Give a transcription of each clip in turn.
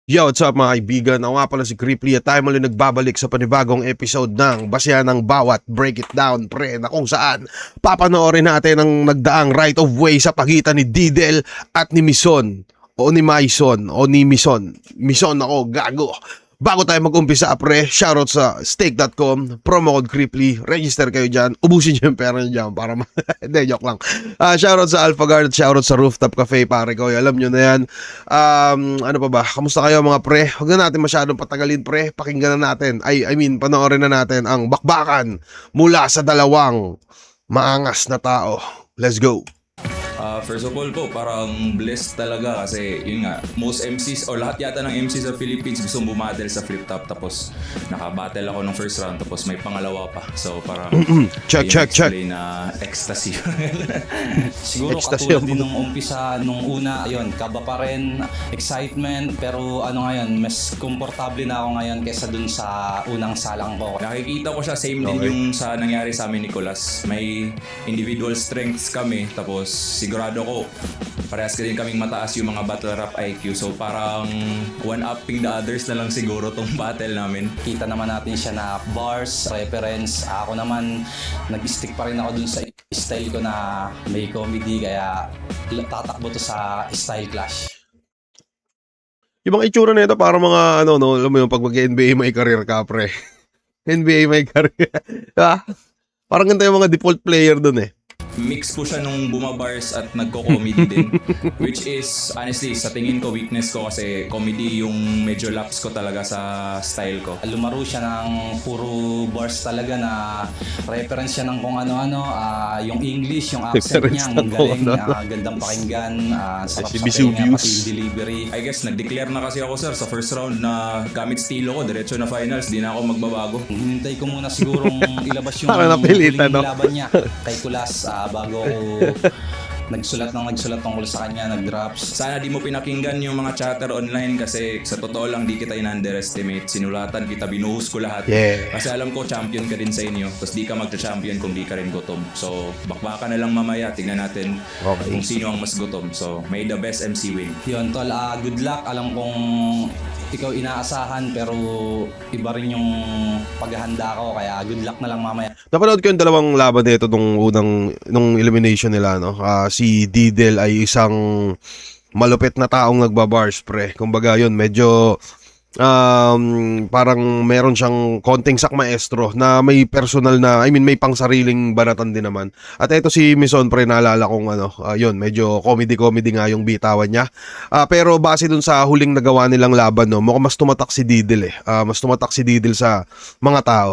Yo, what's up mga kaibigan? Ako nga pala si Cripply at tayo muli nagbabalik sa panibagong episode ng Basihan ng Bawat Break It Down, pre, na kung saan papanoorin natin ang nagdaang right of way sa pagitan ni Didel at ni Mison o ni Maison o ni Mison. Mison ako, gago. Bago tayo mag-umpisa, pre, shoutout sa stake.com, promo code Cripply, register kayo dyan, ubusin nyo yung pera nyo dyan para hindi, joke lang. Shoutout sa AlphaGuard at shoutout sa Rooftop Cafe, pare ko, alam nyo na yan. Ano pa ba, kamusta kayo mga pre? Huwag na natin masyadong patagalin, pre, pakinggan na natin, panoorin na natin ang bakbakan mula sa dalawang maangas na tao. Let's go! First of all po, parang blessed talaga kasi yun nga, most MCs o lahat yata ng MCs sa Philippines gusto bumattle sa flip top, tapos nakabattle ako ng first round tapos may pangalawa pa. So parang check. Na ecstasy. Siguro Ecstasy katulad din nung umpisa nung una, ayun, kaba pa rin, excitement, pero ano ngayon, mas komportable na ako ngayon kaysa dun sa unang salang ko. Nakikita ko siya, same din yung sa nangyari sa amin, Nicolas. May individual strengths kami, tapos sigurado ko parehas ka din kaming mataas yung mga battle rap IQ. So parang one-upping the others na lang siguro tong battle namin. Kita naman natin siya na bars, reference. Ako naman, nag-stick pa rin ako dun sa style ko na may comedy, kaya tatakbo to sa style clash. Yung mga itsura na ito, parang mga, alam mo yung pag mag-NBA may career ka, pre. NBA may career. Diba? Parang ganito yung mga default player dun eh. Mix po siya nung bumabars at nagko-comedy din. Which is, honestly, sa tingin ko, weakness ko kasi comedy yung medyo laps ko talaga sa style ko. Lumaro siya ng puro bars talaga na reference siya ng kung ano-ano, yung English, yung accent niya, ang galing, gandang pakinggan, sarap sa tenga, pati yung delivery. I guess nag-declare na kasi ako, sir, sa first round na gamit stilo ko, diretso na finals, di na ako magbabago. Hinintay ko muna sigurong ilabas yung Parang napilitan, no? laban niya kay Kulas bago ako nagsulat tungkol sa kanya, nag-drops. Sana di mo pinakinggan yung mga chatter online kasi sa totoo lang di kita in-underestimate. Sinulatan kita, binuhos ko lahat. Yeah. Kasi alam ko champion ka din sa inyo. Tapos di ka magcha-champion kung di ka rin gutom. So bakbaka na lang mamaya. Tignan natin kung sino ang mas gutom. So may the best MC win. Yun tol, good luck. Alam kong ikaw inaasahan pero iba rin yung paghahanda ko, kaya good luck na lang mamaya. Napanood ko yung dalawang laban nito nung elimination nila, no. Si Didel ay isang malupit na taong nagbabars, pre. Kumbaga yun, medyo parang meron siyang konting sak maestro na may personal na, may pangsariling banatan din naman. At ito si Mison, pre, naalala kong yun, medyo comedy nga yung bitawan niya. Pero base dun sa huling nagawa nilang laban, no, mukhang mas tumatak si Didel mas tumatak si Didel sa mga tao.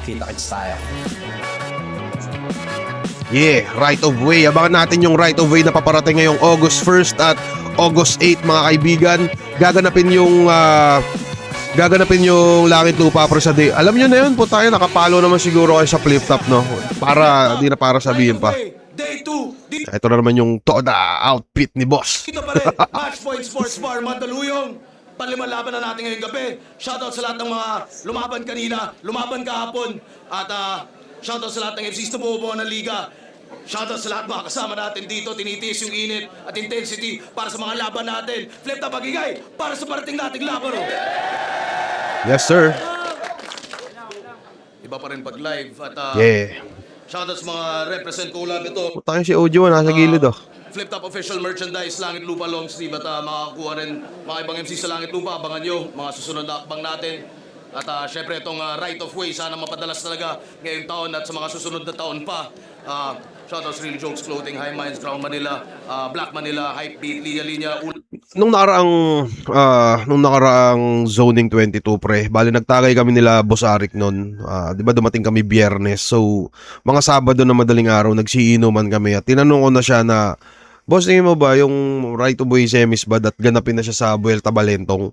Kita-kits tayo. Yeah, right of way. Abangan natin yung right of way na paparating ngayong August 1st at August 8, mga kaibigan. Gaganapin yung langit lupa para sa day. Alam nyo na yun po tayo, nakapalo naman siguro kayo sa flip top, no? Di na para sabihin pa. Day 2. Ito na naman yung toda outfit ni boss. Dito pa rin, Matchpoint Sports Bar, Mandaluyong. Panlimang laban na natin ngayong gabi. Shoutout sa lahat ng mga lumaban kanina, lumaban kahapon. At shoutout sa lahat ng MCs na bumubuo ng liga. Shoutout sa lahat mga kasama natin dito. Tinitiis yung init at intensity para sa mga laban natin. Flip na pagigay para sa parating nating laban. Yes, sir. Iba pa rin pag live. At Yeah. shoutout sa mga represent ko lang ito. Tayo si Ojo, nasa gilid, Flip Top Official Merchandise, Langit Lupa Long Sleeve. At makakakuha rin mga ibang MC sa Langit Lupa. Abangan nyo mga susunod na akbang natin. At syempre itong right of way, sana mapadalas talaga ngayong taon at sa mga susunod na taon pa. Shoutout sa Real Jokes Clothing, High Minds, Crown Manila, Black Manila, Hype Beat, Linya. Nung nakaraang zoning 22, pre, bali nagtagay kami nila Boss Arik noon. 'Di ba dumating kami Biyernes. So, mga Sabado na madaling araw nagsiinuman kami at tinanong ko na siya na, "Boss, tingin mo ba yung right of way semis ba that ganapin na siya sa Buelta Balentong?"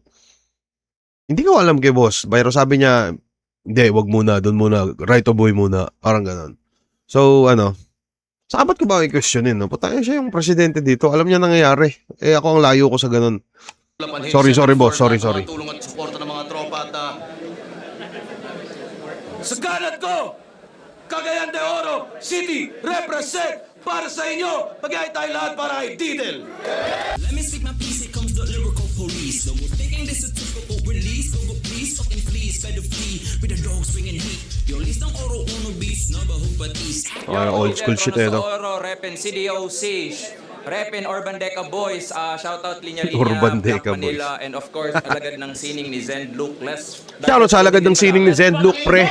Hindi ko alam kay boss. Pero sabi niya, "Hindi, wag muna, doon muna, right of way muna." Parang gano'n. So, sabat ko ba i-questionin, no? Putang siya yung presidente dito. Alam niya nangyayari. Ako ang layo ko sa ganun. Sorry, boss. Sorry. Tulong at suporta ng mga tropa at sa ganat ko, Cagayan de Oro City represent para sa inyo. Pag-iay tayo lahat para kay Didel. Let me speak my piece, it comes the lyrical police. beast. No more thinking this is typical release. Over please, fucking fleas, better flee. With the dogs bringing heat. Your list ng oro uno beast. Nabahook patis. Old school shit eh, no? Oro, repin CDOC, repin Urban Deca Boys, shoutout Linya Linya, Urban Black Deca Manila, and of course, alagad ng sining ni Zen Luke Les. Shoutout sa alagad ng sining ni Zen Luke, pre.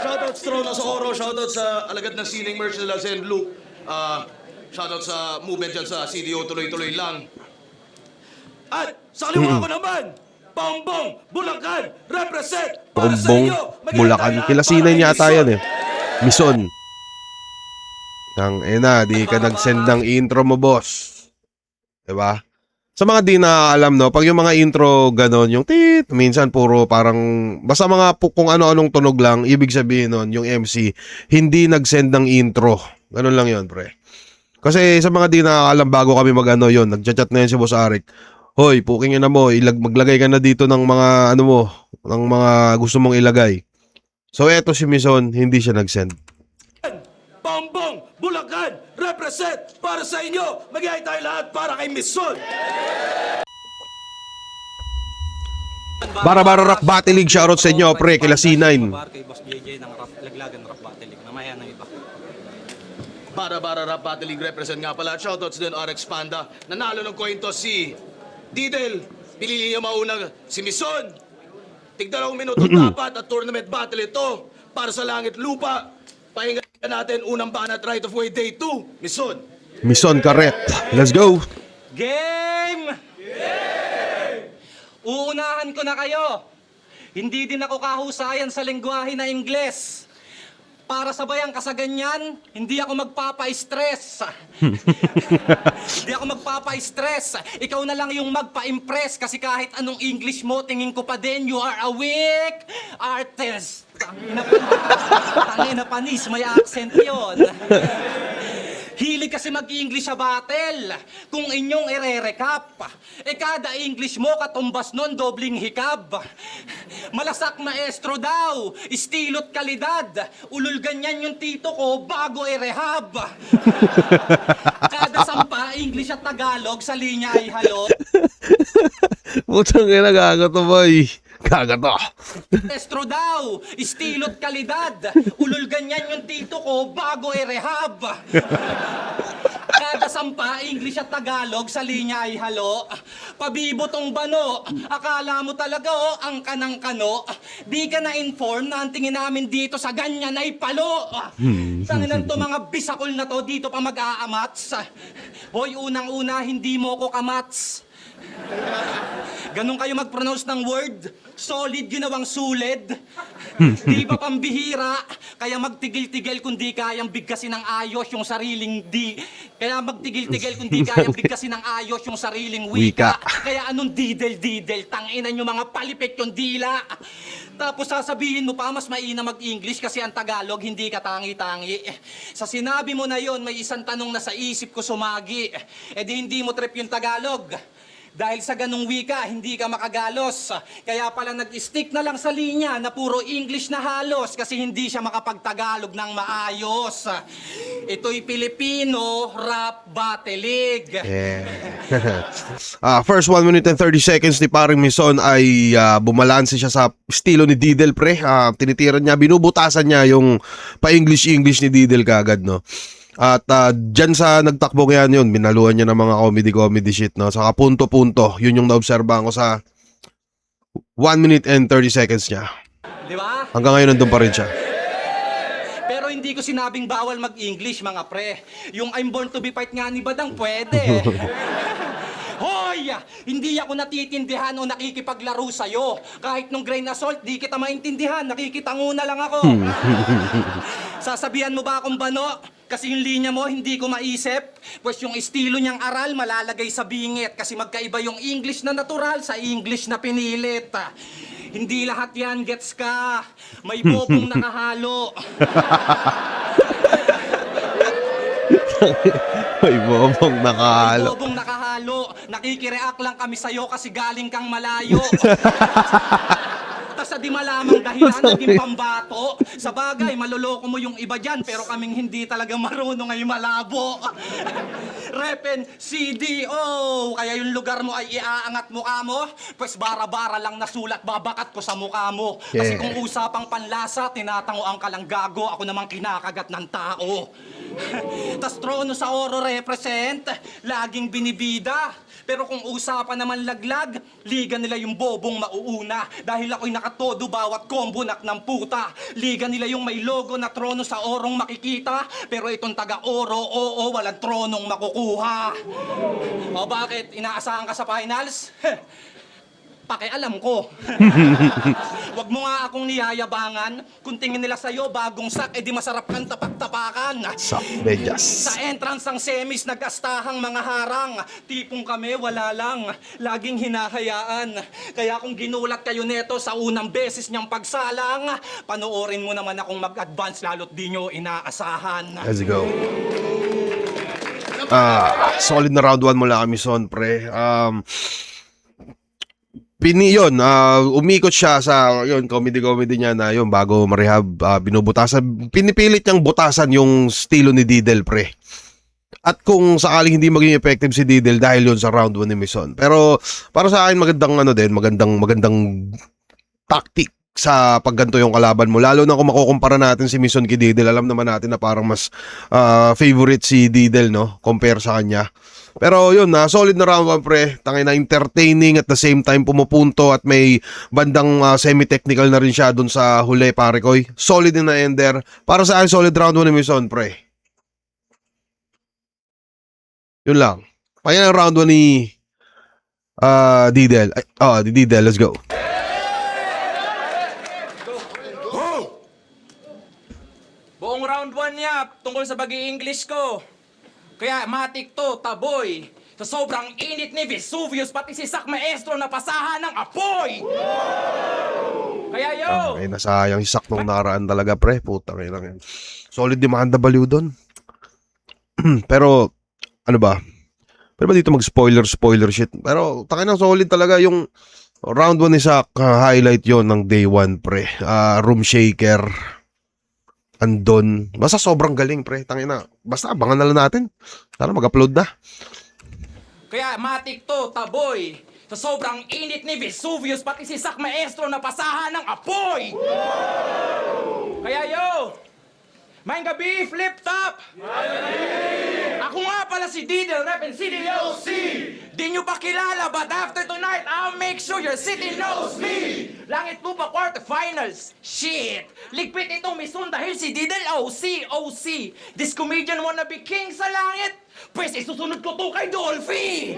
Shoutout sa Trono sa Oro, shoutout sa alagad ng sining merch nila Zen Luke. Shoutout sa movement dyan sa CDO, tuloy-tuloy lang. At sa kaliwa ko naman, Bongbong, Bulacan, represent para sa Bongbong, inyo. Bulacan. Kilasinay niya ata yan eh. Mison. Di ka nag-send ng intro mo, boss. Diba? Sa mga di na alam, no, pag yung mga intro ganon, yung tit, minsan puro parang, basta mga kung ano-anong tunog lang, ibig sabihin nun, yung MC, hindi nag-send ng intro. Ganon lang yun, pre. Kasi sa mga di na alam, bago kami mag-ano yun, nag-chat na yun si Boss Arik. Hoy, puking na mo, maglagay ka na dito ng mga, ano mo, ng mga gusto mong ilagay. So, eto si Mison, hindi siya nag-send. Bongbong, Bulacan, represent para sa inyo. Mag-iay tayo lahat para kay Miss Son. Bara-bara Rock Battle League, shoutout sa inyo, pre, kila C9. Kay Boss JJ ng Laglagan Rock Battle League. Namaya ng iba. Bara Rap Battle League represent nga pala. Shoutouts din RX Panda. Nanalo ng coin toss si Didel. Pinili niya mauna si Mison. Tig-2 minuto dapat at tournament battle ito. Para sa langit lupa. Pahinga natin unang banat right of way day 2. Mison. Mison Karet, let's go. Game! Uunahan ko na kayo. Hindi din ako kahusayan sa lengguwahe na Ingles. Para sabayang kasaganyan, hindi ako magpapa-stress. Hindi ako magpapa-stress. Ikaw na lang yung magpa-impress kasi kahit anong English mo, tingin ko pa din, you are a weak artist. Tangina panis, may accent yon. Hilig kasi mag-English sa battle. Kung inyong ire-recap, kada English mo katumbas nun dobling hikab. Malasak maestro daw, istilot kalidad. Ulul ganyan yung tito ko bago i-rehab. Kada sampa, English at Tagalog sa linya ay halo. Putang ina, gagato boy. Gagato. Maestro daw, istilot kalidad. Ulul ganyan yung tito ko bago i-rehab. Kada sampa, English at Tagalog sa linya ay halo. Pabibo tong bano, akala mo talaga ang kanang kano. Di ka na-inform na ang tingin namin dito sa ganyan ay palo. Tanginan to mga bisakol na to, dito pa mag-aamats. Hoy, unang-una, hindi mo ko kamats. Ganun kayo mag-pronounce ng word? Solid ginawang sulid? Di ba pambihira? Kaya magtigil-tigil kung di kayang bigkasin ng ayos yung sariling di. Kaya magtigil-tigil kung di kayang bigkasin ng ayos yung sariling wika. Kaya anong didel-didel? Tanginan yung mga palipit yung dila. Tapos sasabihin mo pa, mas maina mag-English kasi ang Tagalog hindi ka tangi-tangi. Sa sinabi mo na yon, may isang tanong na sa isip ko sumagi. E di hindi mo trip yung Tagalog. Dahil sa ganung wika, hindi ka makagalos. Kaya pala nag-stick na lang sa linya na puro English na halos kasi hindi siya makapagtagalog ng maayos. Ito'y Pilipino Rap Battle League. First 1 minute and 30 seconds ni paring Mison ay bumalanse siya sa estilo ni Didel, pre. Tinitiran niya, binubutasan niya yung pa-English-English ni Didel kagad, no? At dyan sa nagtakbong yan yun, binaluan niya ng mga comedy shit, no? Saka punto-punto, yun yung naobserbahan ko sa 1 minute and 30 seconds niya. Di ba? Hanggang ngayon nandun pa rin siya. Pero hindi ko sinabing bawal mag-English, mga pre. Yung I'm born to be fight nga ni Badang, pwede. Hoy! Hindi ako natitindihan o nakikipaglaro sa'yo. Kahit nung grain assault, di kita maintindihan. Nakikitanguna lang ako. Sasabihan mo ba akong bano? Kasi yung linya mo, hindi ko maisip. Pues yung estilo niyang aral, malalagay sa bingit. Kasi magkaiba yung English na natural sa English na pinilit. Hindi lahat yan, gets ka. May bobong nakahalo. May bobong nakahalo. May bobong nakahalo. Nakikireact lang kami sa'yo kasi galing kang malayo. Tas sa di malamang dahilan, naging pambato. Sa bagay, maloloko mo yung iba dyan, pero kaming hindi talaga marunong ay malabo. Repen CDO, kaya yung lugar mo ay iaangat mukha mo, pues bara-bara lang nasulat, babakat ko sa mukha mo. Kasi kung usapang panlasa, tinatangoan ka lang gago, ako namang kinakagat ng tao. Tas trono sa oro represent, laging binibida. Pero kung usapan naman laglag, liga nila yung bobong mauuna. Dahil ako'y nakatodo bawat combo nak ng puta. Liga nila yung may logo na trono sa orong makikita. Pero itong taga-oro, oo, walang tronong makukuha. O bakit? Inaasahan ka sa finals? Pakialam ko. Wag mo nga akong niyayabangan. Kung tingin nila sa'yo, bagong sak, edi masarap kang tapak-tapakan. Sak, medyas. Sa entrance ng semis, nagastahang mga harang. Tipong kami, wala lang. Laging hinahayaan. Kaya kung ginulat kayo neto sa unang beses niyang pagsalang, panoorin mo naman akong mag-advance lalo't di nyo inaasahan. Let's go. Solid na round 1 mula kami son, pre. Umikot siya sa yun, comedy niya na yun bago marehab, binubutasan, pinipilit niyang butasan yung estilo ni Didel, pre. At kung sakaling hindi maging effective si Didel dahil yun sa round 1 ni Mison. Pero para sa akin magandang tactic sa pagganto yung kalaban mo, lalo na kung makukumpara natin si Mison kay Didel. Alam naman natin na parang mas favorite si Didel, no, compare sa kanya. Pero yun, solid na round 1, pre. Tangin na entertaining at the same time pumupunto at may bandang semi-technical na rin siya dun sa huli, pare koy. Solid din na ender. Para sa akin, solid round 1 ni Mison, pre. Yun lang. Kaya ang round 1 ni Didel. Di Didel, let's go. Buong round 1 niya, tungkol sa pag-i-English ko. Kaya matik to, taboy. Sa sobrang init ni Vesuvius, pati si Sak Maestro napasahan ng apoy! Kaya yo! Ay, nasayang isak nung nakaraan talaga, pre. Putang ina yan. Solid di makanda-baliw doon. Pero, ano ba? Pero ba dito mag-spoiler shit? Pero, tangin na solid talaga yung round 1 ni Sak. Highlight yon ng day 1, pre. Room shaker. Andon. Basta sobrang galing, pre. Tangina. Basta abangan na lang natin. Sana mag-upload na. Kaya matik to, taboy. Sa sobrang init ni Vesuvius, pati si Sak Maestro napasahan ng apoy! Kaya yo! Maing gabi, flip top! Ako nga pala si Didel, rep and CDOC! Di nyo pa kilala, but after tonight, I'll make sure your city knows me! Langit lupa quarterfinals, shit! Ligpit itong Mison dahil si Didel OC! This comedian wanna be king sa langit? Pwes isusunod ko to kay Dolphy!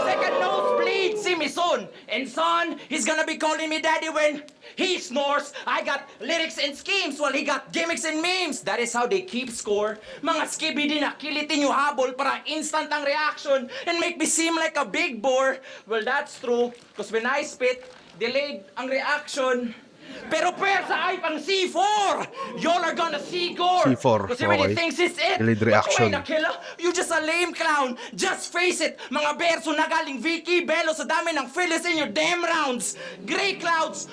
Second nosebleed, si Mison. And son, he's gonna be calling me daddy when he snores. I got lyrics and schemes while he got gimmicks and memes. That is how they keep score. Mga skibidi na kilitin yung habol para instant ang reaction and make me seem like a big bore. Well, that's true. Cause when I spit, delayed ang reaction. Pero persa ay pang C4! Y'all are gonna see gore! C4, Cause he really okay. thinks it's it! Delayed reaction. But you ain't a killer, you just a lame clown! Just face it! Mga berso na galing Vicky Bello sa dami ng fillers in your damn rounds! Gray clouds!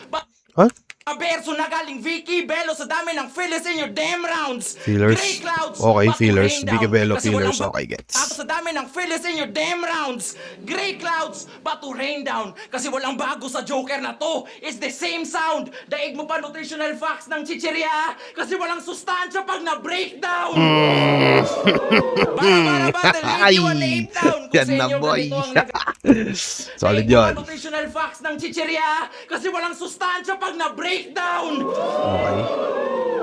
Huh? Mga berso na galing Vicky Bello sa dami ng fillers in your damn rounds! Fillers? Gray clouds! Okay, but to fillers. rain down. Vicky Bello, Kasi fillers. walang Okay, gets. Sa dami ng fillers in your damn rounds! Gray clouds, but to rain down. Kasi walang bago sa Joker na to. It's the same sound. Daig mo pa nutritional facts ng chichirya. Kasi walang sustansya pag na-breakdown. Para battle, you an 8 down. Kung Yan sa na, inyo boy. ganito ang Solid Daig mo yun. pa nutritional facts ng chichirya. Kasi walang sustansya pag na-breakdown. Okay.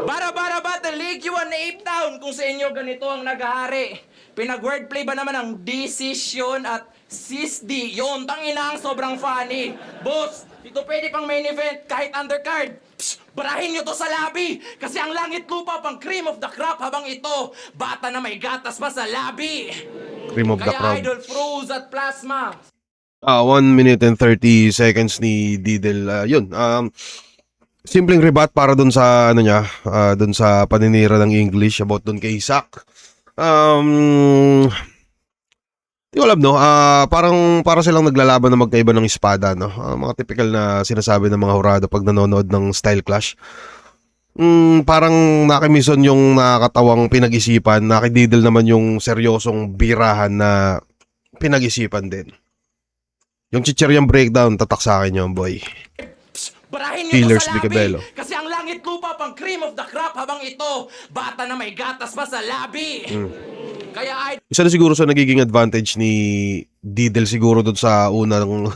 Bara battle league, you an 8 down. Kung sa inyo ganito ang naghahari. Pinag-wordplay ba naman ang decision at sisdi? Yun, tangina ang sobrang funny. Boss, ito pwede pang main event kahit undercard. Psh, barahin nyo to sa labi. Kasi ang langit lupa pang cream of the crop habang ito, bata na may gatas pa sa labi. Cream of the Kaya crop. idol froze at plasma. 1 minute and 30 seconds ni Didel. Yun. Simpleng rebat para dun sa ano niya, dun sa paninira ng English about dun kay Sak. Di ko alam, no? Parang para silang naglalaban na magkaiba ng espada, no? Mga typical na sinasabi ng mga hurado pag nanonood ng Style Clash. Parang nakimison yung nakakatawang pinag-isipan, nakididil naman yung seryosong birahan na pinag-isipan din. Yung chicheryang breakdown, tatak sa akin yun, boy. Barahin Killers nyo to sa Bicabello. labi. Kasi ang langit lupa pang cream of the crop habang ito, bata na may gatas pa sa labi. Kaya ay Isa na siguro sa nagiging advantage ni Didel siguro doon sa unang...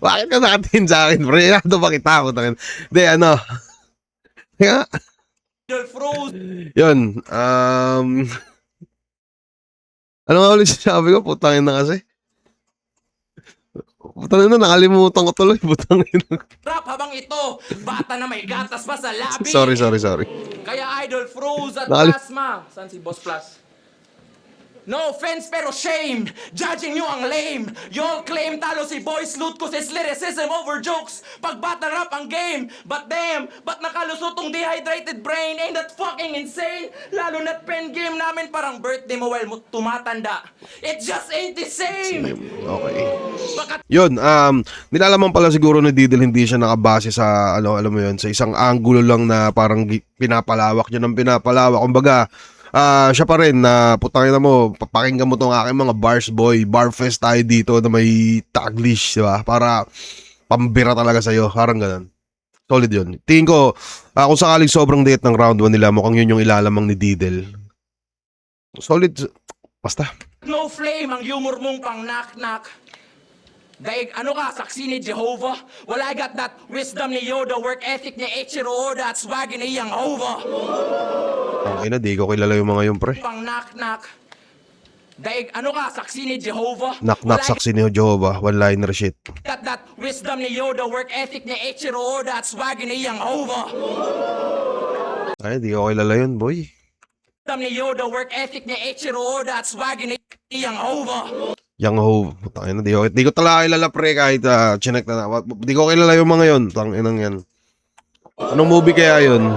Bakit ka natin sa akin, pre? Ano ba kita mo? Hindi, ano? Kaya, froze. yun. Ano nga ulit sabi ko? Putangin na kasi. Putangin na, nakalimutan ko tuloy. Putangin na. Crop habang ito, bata na may gatas pa sa labi. Sorry. Kaya idol froze at Nakali- plasma. Saan si Boss Plus? No offense pero shame. Judging nyo ang lame. Y'all claim talo si Boys Loot ko his lyricism over jokes. Pag battle rap ang game. But damn, ba't nakalusot tong dehydrated brain? Ain't that fucking insane? Lalo na't pen game namin parang birthday mo while mo tumatanda. It just ain't the same. Okay. Baka Yun, nilalaman pala siguro ni Didel hindi siya nakabase sa, alam mo yun, sa isang angulo lang na parang pinapalawak yun ng pinapalawak. Kumbaga, siya pa rin na putangin na mo, papakinggan mo tong aking mga bars boy, barfest tayo dito na may taglish, di ba? Para pambira talaga sa'yo, parang ganun. Solid yun. Tingin ko, kung sakaling sobrang date ng round 1 nila, mukhang yun yung ilalamang ni Didel. Solid, basta. no flame ang humor mong pang knock-knock. Daig, ano ka, saksi ni Jehovah? Well, I got that wisdom ni Yoda, work ethic ni Eiichiro Oda, at swag ni Yang Hova. Okay na, di ko kilala yung mga yun, pre. Pang knock-knock. Daig, ano ka, saksi ni Jehovah? Knock-knock Well, saksi ni Jehovah, one-liner shit. I got that wisdom ni Yoda, work ethic ni Eiichiro Oda, at swag ni Yang Hova. Ay, di ko kilala yun, boy. Wisdom ni Yoda, work ethic ni Eiichiro Oda, at swag ni Yang Hova. Yang Ho, tangin na, di ko talaga kilala, pre, kahit chinek na. Di ko kilala yung mga yun, tangin yan. Anong movie kaya yun?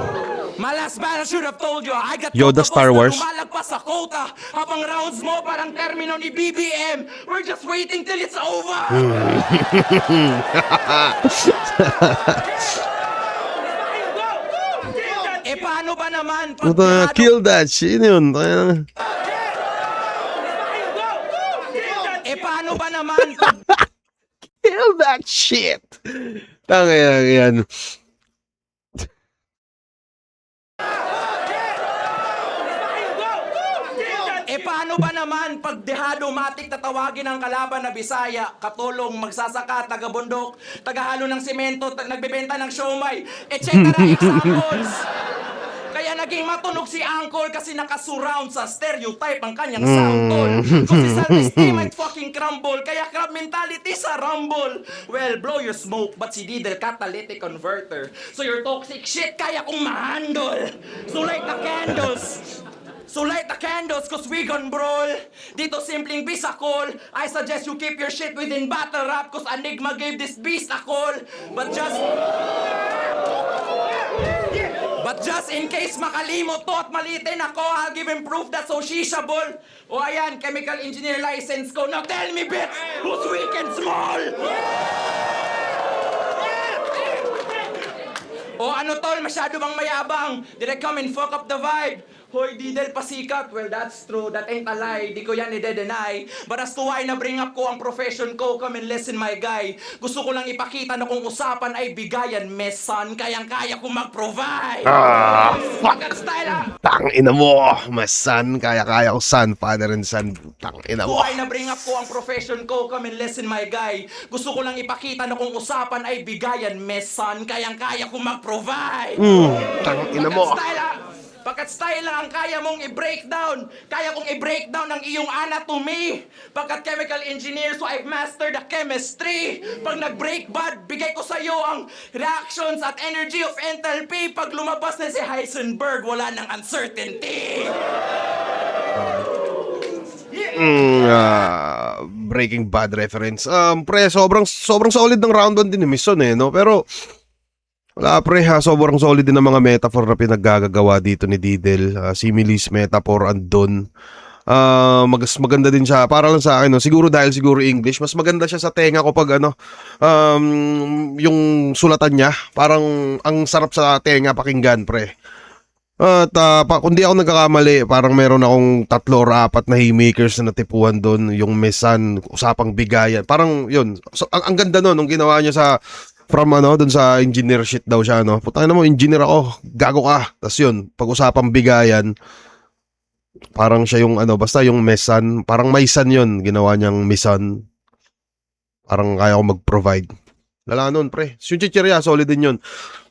My last battle should have told you, I got Yoda Star Wars? lumalagpas sa quota. Habang rounds mo parang termino ni BBM. We're just waiting till it's over. Paano ba naman pag Puta, kill that shit, yun. Tangina. paano ba naman pag Kill that shit. Tangina yan. paano ba naman pag dehado matik tatawagin ang kalaban na Bisaya, katulong, magsasaka, taga-bundok, tagahalo ng simento, nagbebenta ng siomay, etc. examples. Kaya naging matunog si Uncle kasi nakasurround sa stereotype ang kanyang sound tol. Kung si self-esteem might fucking crumble, kaya crab mentality sa rumble. Well, blow your smoke, but si Didel catalytic converter. So your toxic shit kaya kong ma-handle. So light the candles. So light the candles cause we gon' brawl. Dito simpleng beast a call. I suggest you keep your shit within battle rap cause Enigma gave this beast a call. But just in case makalimot to at malitin ako, I'll give him proof that's sociable. O ayan, chemical engineer license ko. Now tell me, bitch, who's weak and small? O ano tol, masyado bang mayabang? Did I come and fuck up the vibe? Hoy, Didel pasikat. Well, that's true. That ain't a lie. Di ko yan i-deny. But as to why na-bring up ko ang profession ko, come and listen, my guy. Gusto ko lang ipakita na kung usapan ay bigayan, mes son. Kayang-kaya kong mag-provide. Fuck. Style ah! Tangina mo. Mas son, kaya ko son, father and son. Tangina mo. Why na-bring up ko ang profession ko, come and listen, my guy. Gusto ko lang ipakita na kung usapan ay bigayan, mes son. Kayang-kaya kong mag-provide. Tangina mo. Pagkat style lang ang kaya mong i-breakdown. Kaya kong i-breakdown ang iyong anatomy. Pagkat chemical engineer, so I've mastered the chemistry. Pag nag-break bad, bigay ko sa'yo ang reactions at energy of enthalpy. Pag lumabas na si Heisenberg, wala nang uncertainty. Breaking Bad reference. Pre, sobrang solid ng round 1 din ni Mison no? Pero Wala pre ha, sobrang solid din ang mga metaphor na pinaggagawa dito ni Didel. Similes, metaphor, andon. Maganda din siya. Para lang sa akin, no? Siguro English, mas maganda siya sa tenga ko pag yung sulatan niya. Parang ang sarap sa tenga pakinggan pre. At kung di ako nagkakamali, parang meron akong 3 or 4 na haymakers na natipuan doon. Yung mesan, usapang bigayan. Parang yun. So, ang ganda nun, nung ginawa niya sa doon sa engineer shit daw siya, no? Putang ina mo, engineer ako, gago ka. Tapos yun, pag-usapang bigayan, parang siya yung basta yung mesan, parang maisan yun, ginawa niyang misan. Parang kaya ko mag-provide. Lala nun, pre. Yung chichirya, solid din yun.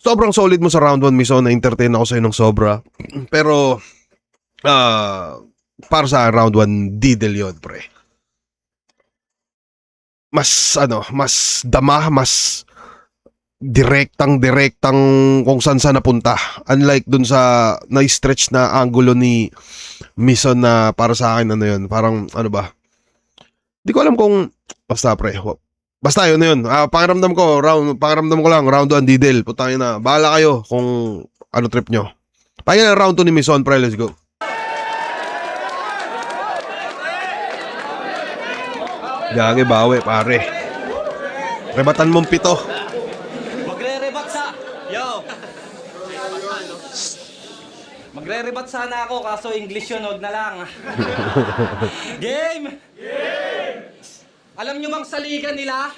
Sobrang solid mo sa round 1, Mison. Na-entertain ako sa'yo ng sobra. Pero, para sa round 1, Didel yun, pre. Mas dama, mas direktang kung saan napunta. Unlike dun sa na-stretch na angulo ni Mison na para sa akin yun. Parang di ko alam kung basta pre. Basta yun na yun. Pangaramdam ko lang round 1 Didel. Putangin na. Bahala kayo kung ano trip nyo. Pakinggan na round 2 ni Mison pre. Let's go. Gagi bawi pare. Rebatan mong 7. Magre-rebat Magre-rebat sana ako, kaso English yun, huwag na lang. Game! Alam nyo bang sa liga nila,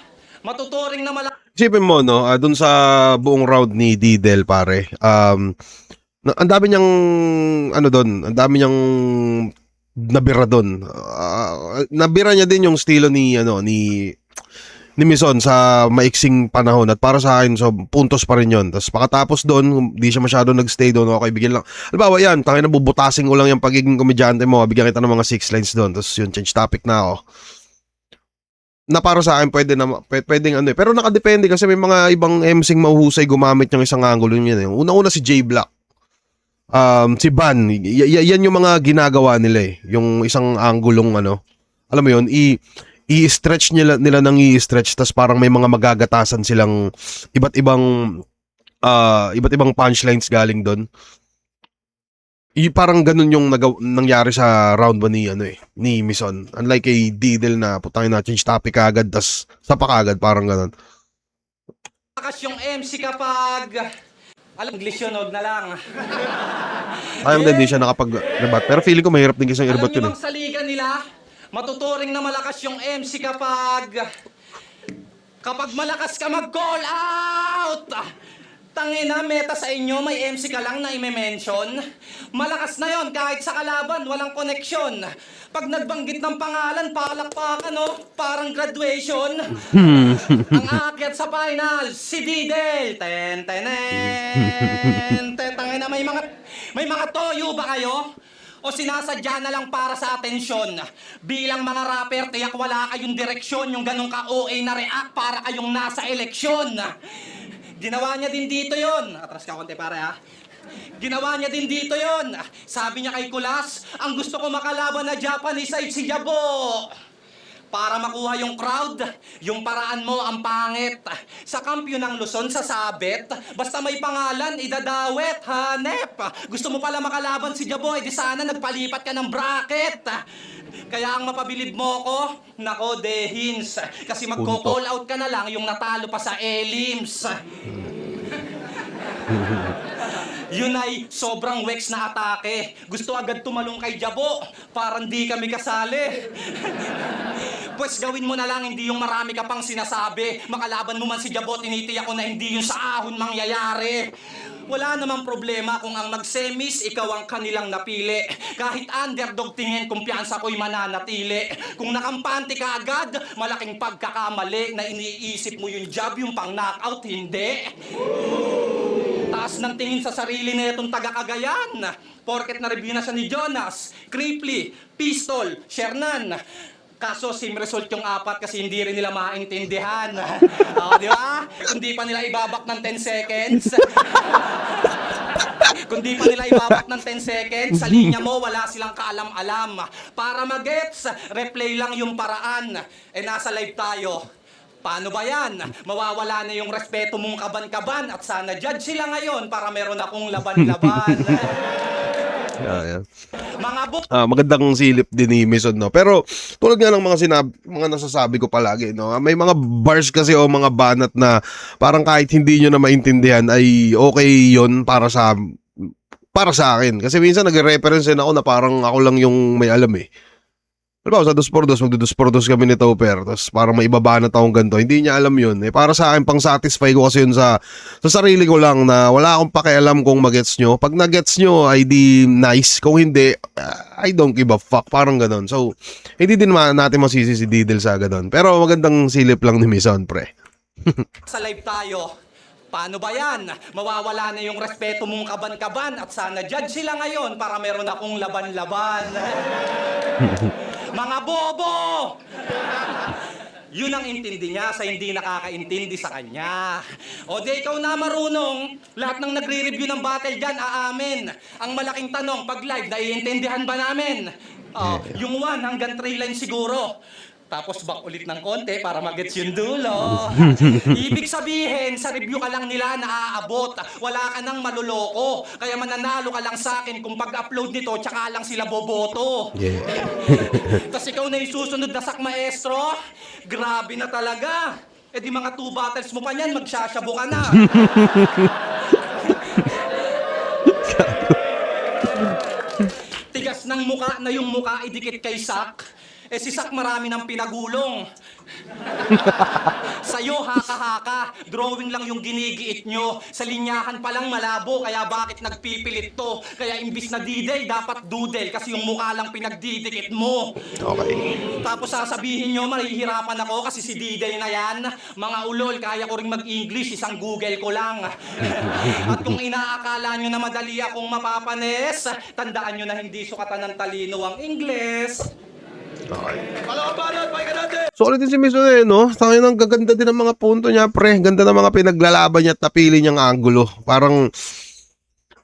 matuturing na Isipin mo, no, dun sa buong round ni Didel, pare, ang dami niyang, ang dami niyang nabira dun. Nabira niya din yung estilo ni Mison sa maiksing panahon at para sa akin, so puntos pa rin yun. Tapos pakatapos doon, di siya masyado nagstay doon, okay, bigyan lang. Halimbawa yan, tangin na bubutasin ko lang yung pagiging komedyante mo, bigyan kita ng mga 6 lines doon, tapos yun, change topic na ako. Na para sa akin, pwedeng pero nakadepende kasi may mga ibang MCing mahuhusay gumamit yung isang angulo yun. Una-una si J Black. Si Van, yan yung mga ginagawa nila yung isang anggulong alam mo yun, i-stretch nila ng i-stretch tas parang may mga magagatasan silang iba't ibang punchlines galing doon. Parang ganun yung nangyari sa round 1 ni Mison. Unlike kay Didel na putangin na change topic agad tas sapa agad, parang ganun. malakas yung MC kapag... Alam, English yun, huwag na lang. Ayaw din siya nakapag-rebat. Pero feeling ko mahirap din kasi i-rebat yun. Alam nyo bang sa liga nila, matuturing na malakas yung MC kapag malakas ka mag-call out! Tangina, meta sa inyo, may MC ka lang na i-mention. Malakas na yon kahit sa kalaban, walang koneksyon. Pag nagbanggit ng pangalan, palakpakan, parang graduation. Ang aakyat sa final, si Didel. Tangina, may mga toyo ba kayo? O sinasadya na lang para sa atensyon? Bilang mga rapper, tiyak wala kayong direksyon, yung ganong ka-OA na react para kayong nasa eleksyon. Ginawa niya din dito yon. Atras ka konti pare ha. Ginawa niya din dito yon. Sabi niya kay Kulas, ang gusto ko makalaban na Japanese ay si Jabo. Para makuha yung crowd, yung paraan mo ang pangit. Sa kampiyon ng Luzon, sasabit. Basta may pangalan, idadawet, hanep. Gusto mo pala makalaban si Jabo, di sana nagpalipat ka ng bracket. Kaya ang mapabilib mo ko, nako Dehins. Kasi magko-call out ka na lang yung natalo pa sa elims. Yun ay sobrang wex na atake. Gusto agad tumalong kay Jabo, parang di kami kasali. Pues gawin mo na lang, hindi yung marami ka pang sinasabi. Makalaban mo man si Jabo, tinitiyak ko na hindi yung sa ahon mangyayari. Wala namang problema kung ang mag-semis, ikaw ang kanilang napili. Kahit underdog tingin, kumpiyansa ko'y mananatili. Kung nakampante ka agad, malaking pagkakamali na iniisip mo yung job, yung pang-knockout, hindi. Taas ng tingin sa sarili na itong taga-Cagayan. Porket na-review na siya ni Jonas, Cripply, Pistol, Shernan. Kaso same result yung 4 kasi hindi rin nila maintindihan. Di ba? Kung di pa nila ibabak ng 10 seconds. Kung di pa nila ibabak ng 10 seconds, sa linya mo wala silang kaalam-alam. Para magets, replay lang yung paraan. Nasa live tayo. Paano ba yan? Mawawala na yung respeto mong kaban-kaban at sana judge sila ngayon para meron akong laban-laban. Yan. Mga Magandang silip din ni Mason, no? Pero tulad nga ng mga nasasabi ko palagi, no? May mga bars kasi o mga banat na parang kahit hindi nyo na maintindihan ay okay yon para sa akin. Kasi minsan nagre-reference din ako na parang ako lang yung may alam eh. Alam mo, sa 2x2, magdo-2x2 kami ni Topper, tapos parang may ibabanat akong ganito. Hindi niya alam yun. Para sa akin, pang satisfy ko kasi yun sa sarili ko lang na wala akong pakialam kung magets nyo. Pag nagets nyo, ay di nice. Kung hindi, I don't give a fuck. Parang ganon. So, hindi din natin masisi si Didel sa ganon. Pero magandang silip lang ni Mason, pre. sa live tayo. Paano ba yan? Mawawala na yung respeto mong kaban-kaban at sana judge sila ngayon para meron akong laban-laban. Mga bobo! Yun ang intindi niya sa hindi nakakaintindi sa kanya. O di ikaw na marunong, lahat ng nagre-review ng battle dyan, aamin. Ang malaking tanong, pag live, naiintindihan ba namin? Yung 1 hanggang 3 lines siguro. Tapos back ulit ng konti para magets yung dulo. Ibig sabihin, sa review ka lang nila naaabot. Wala ka nang maluloko. Kaya mananalo ka lang sa akin kung pag-upload nito, tsaka lang sila boboto. Yeah. Tapos ikaw na yung susunod na sak maestro. Grabe na talaga. Eh di mga 2 battles mo pa niyan, magsasabu ka na. Tigas ng muka na yung muka idikit kay Sak. Eh si Sak marami ng pinagulong. Sa'yo, haka-haka. Drawing lang yung ginigiit nyo. Sa linyahan pa lang malabo, kaya bakit nagpipilit to? Kaya imbis na Didel, dapat Dudel. Kasi yung mukha lang pinagdidikit mo. Okay. Tapos sasabihin nyo, mahihirapan ako kasi si Didel na yan. Mga ulol, kaya ko rin mag-English, isang Google ko lang. At kung inaakala nyo na madali akong mapapanes, tandaan nyo na hindi sukatan ng talino ang Ingles. Palaban, pahinga natin! Solid din si Mason eh, no? Tangin ng gaganda din ng mga punto niya, pre. Ganda ng mga pinaglalaban niya at napili niyang angulo. Parang,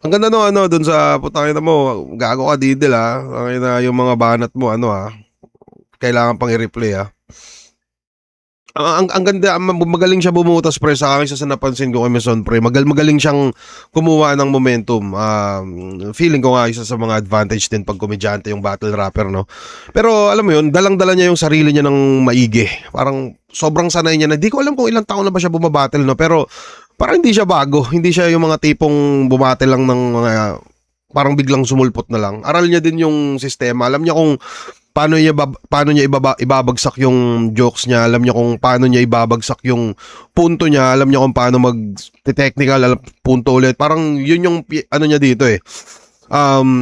ang ganda no, dun sa, putangin na mo, gago ka Didel ha. Tangin na yung mga banat mo, kailangan pang i-replay ha. Ang ganda, magaling siya bumutas, pre. Sa akin sa napansin ko kay Mason, pre. Magaling siyang kumuha ng momentum. Feeling ko nga isa sa mga advantage din pag komedyante yung battle rapper, no? Pero alam mo yun, dalang-dala niya yung sarili niya ng maigi. Parang sobrang sanay niya na. Di ko alam kung ilang taon na ba siya bumabattle, no? Pero parang hindi siya bago. Hindi siya yung mga tipong bumattle lang ng mga parang biglang sumulpot na lang. Aral niya din yung sistema. Alam niya kung paano niya ibabagsak yung jokes niya, alam niya kung paano niya ibabagsak yung punto niya, alam niya kung paano mag-technical punto ulit. Parang yun yung ano niya dito eh.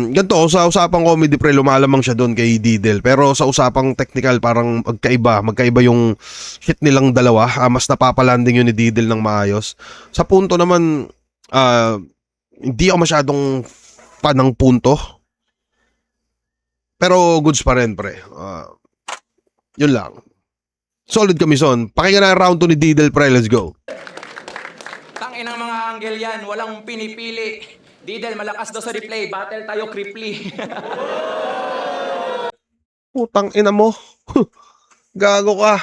Ganito, sa usapang comedy pre, lumalamang siya doon kay Didel. Pero sa usapang technical, parang magkaiba yung shit nilang dalawa. Mas napapalanding yun ni Didel ng maayos. Sa punto naman, hindi ako masyadong fan ng punto. Pero goods pa rin, pre. Yun lang. Solid kami, Son. Pakinggan na round 2 ni Didel, pre. Let's go. Tangin ng mga anggel yan, walang pinipili. Didel, malakas daw sa replay. Battle tayo, Kripli. Putang ina mo. Gago ka.